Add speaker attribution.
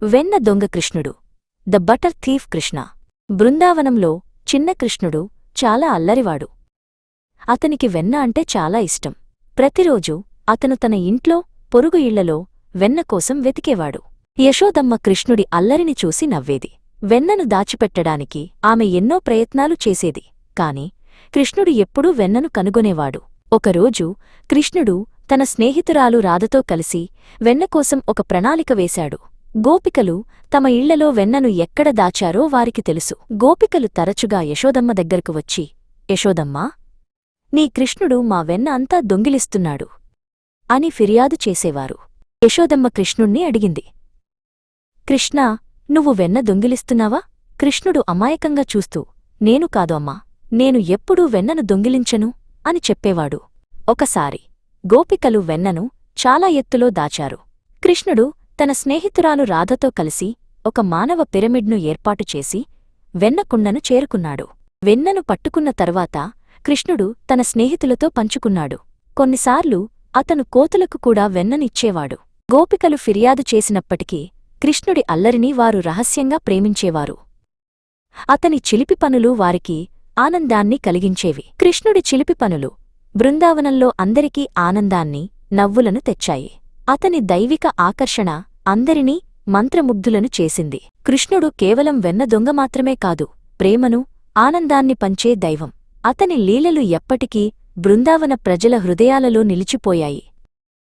Speaker 1: వెన్న దొంగ కృష్ణుడు. The butter thief Krishna. బృందావనంలో చిన్న కృష్ణుడు చాలా అల్లరివాడు. అతనికి వెన్న అంటే చాలా ఇష్టం. ప్రతిరోజూ అతను తన ఇంట్లో పొరుగు ఇళ్లలో వెన్న కోసం వెతికేవాడు. యశోదమ్మ కృష్ణుడి అల్లరిని చూసి నవ్వేది. వెన్నను దాచిపెట్టడానికి ఆమె ఎన్నో ప్రయత్నాలు చేసేది. కాని కృష్ణుడు ఎప్పుడూ వెన్నను కనుగొనేవాడు. ఒకరోజు కృష్ణుడు తన స్నేహితురాలు రాధతో కలిసి వెన్నకోసం ఒక ప్రణాళిక వేశాడు. గోపికలు తమ ఇళ్లలో వెన్నను ఎక్కడ దాచారో వారికి తెలుసు. గోపికలు తరచుగా యశోదమ్మ దగ్గరకు వచ్చి, యశోదమ్మా, నీ కృష్ణుడు మా వెన్న అంతా దొంగిలిస్తున్నాడు అని ఫిర్యాదు చేసేవారు. యశోదమ్మ కృష్ణుణ్ణి అడిగింది, కృష్ణా, నువ్వు వెన్న దొంగిలిస్తున్నావా? కృష్ణుడు అమాయకంగా చూస్తూ, నేను కాదు అమ్మా, నేను ఎప్పుడూ వెన్నను దొంగిలించను అని చెప్పేవాడు. ఒకసారి గోపికలు వెన్నను చాలా ఎత్తులో దాచారు. కృష్ణుడు తన స్నేహితురాలు రాధతో కలిసి ఒక మానవ పిరమిడ్ను ఏర్పాటుచేసి వెన్నకుండను చేరుకున్నాడు. వెన్నను పట్టుకున్న తర్వాత కృష్ణుడు తన స్నేహితులతో పంచుకున్నాడు. కొన్నిసార్లు అతను కోతులకు కూడా వెన్ననిచ్చేవాడు. గోపికలు ఫిర్యాదు చేసినప్పటికీ కృష్ణుడి అల్లరిని వారు రహస్యంగా ప్రేమించేవారు. అతని చిలిపి పనులు వారికి ఆనందాన్ని కలిగించేవి. కృష్ణుడి చిలిపి పనులు బృందావనంలో అందరికీ ఆనందాన్ని, నవ్వులను తెచ్చాయి. అతని దైవిక ఆకర్షణ అందరినీ మంత్రముగ్ధులను చేసింది. కృష్ణుడు కేవలం వెన్న దొంగ మాత్రమే కాదు, ప్రేమను, ఆనందాన్ని పంచే దైవం. అతని లీలలు ఎప్పటికీ బృందావన ప్రజల హృదయాలలో నిలిచిపోయాయి.